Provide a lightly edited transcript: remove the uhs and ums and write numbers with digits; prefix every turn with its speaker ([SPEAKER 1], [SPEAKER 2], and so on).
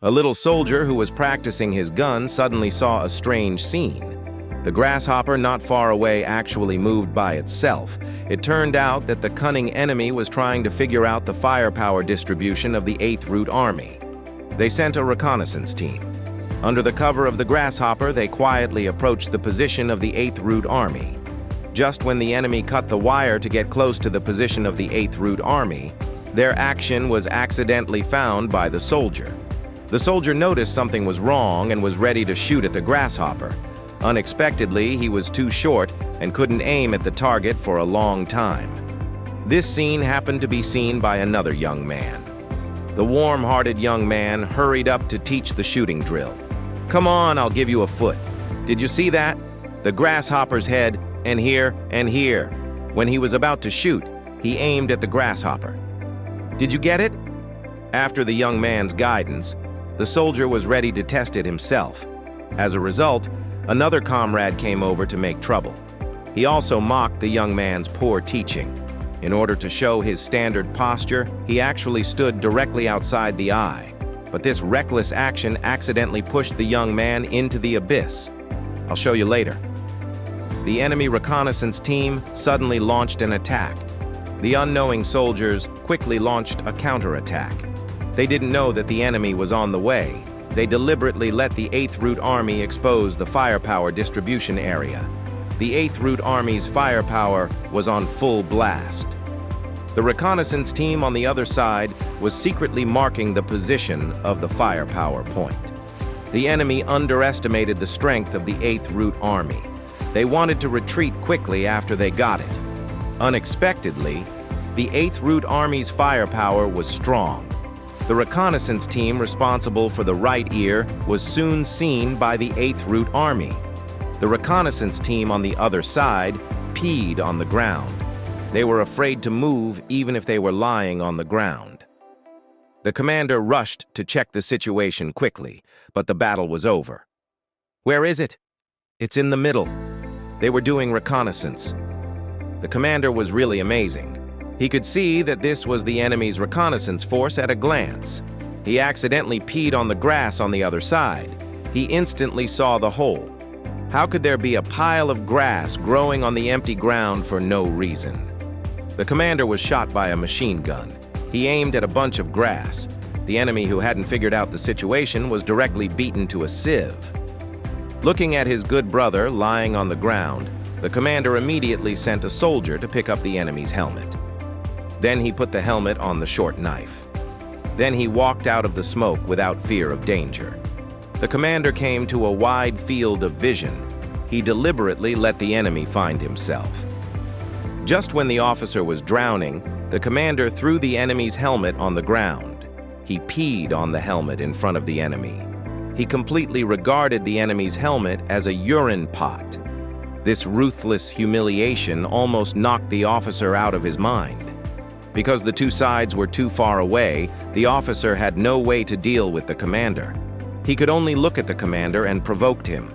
[SPEAKER 1] A little soldier who was practicing his gun suddenly saw a strange scene. The grasshopper not far away actually moved by itself. It turned out that the cunning enemy was trying to figure out the firepower distribution of the 8th Root Army. They sent a reconnaissance team. Under the cover of the grasshopper, they quietly approached the position of the 8th Root Army. Just when the enemy cut the wire to get close to the position of the 8th Root Army, their action was accidentally found by the soldier. The soldier noticed something was wrong and was ready to shoot at the grasshopper. Unexpectedly, he was too short and couldn't aim at the target for a long time. This scene happened to be seen by another young man. The warm-hearted young man hurried up to teach the shooting drill. "Come on, I'll give you a foot. Did you see that? The grasshopper's head, and here, and here." When he was about to shoot, he aimed at the grasshopper. "Did you get it?" After the young man's guidance, the soldier was ready to test it himself. As a result, another comrade came over to make trouble. He also mocked the young man's poor teaching. In order to show his standard posture, he actually stood directly outside the eye. But this reckless action accidentally pushed the young man into the abyss. I'll show you later. The enemy reconnaissance team suddenly launched an attack. The unknowing soldiers quickly launched a counterattack. They didn't know that the enemy was on the way. They deliberately let the 8th Root Army expose the firepower distribution area. The 8th Root Army's firepower was on full blast. The reconnaissance team on the other side was secretly marking the position of the firepower point. The enemy underestimated the strength of the 8th Root Army. They wanted to retreat quickly after they got it. Unexpectedly, the 8th Root Army's firepower was strong. The reconnaissance team responsible for the right ear was soon seen by the 8th Root Army. The reconnaissance team on the other side peed on the ground. They were afraid to move even if they were lying on the ground. The commander rushed to check the situation quickly, but the battle was over. "Where is it?" "It's in the middle." They were doing reconnaissance. The commander was really amazing. He could see that this was the enemy's reconnaissance force at a glance. He accidentally peed on the grass on the other side. He instantly saw the hole. How could there be a pile of grass growing on the empty ground for no reason? The commander was shot by a machine gun. He aimed at a bunch of grass. The enemy who hadn't figured out the situation was directly beaten to a sieve. Looking at his good brother lying on the ground, the commander immediately sent a soldier to pick up the enemy's helmet. Then he put the helmet on the short knife. Then he walked out of the smoke without fear of danger. The commander came to a wide field of vision. He deliberately let the enemy find himself. Just when the officer was drowning, the commander threw the enemy's helmet on the ground. He peed on the helmet in front of the enemy. He completely regarded the enemy's helmet as a urine pot. This ruthless humiliation almost knocked the officer out of his mind. Because the two sides were too far away, the officer had no way to deal with the commander. He could only look at the commander and provoked him.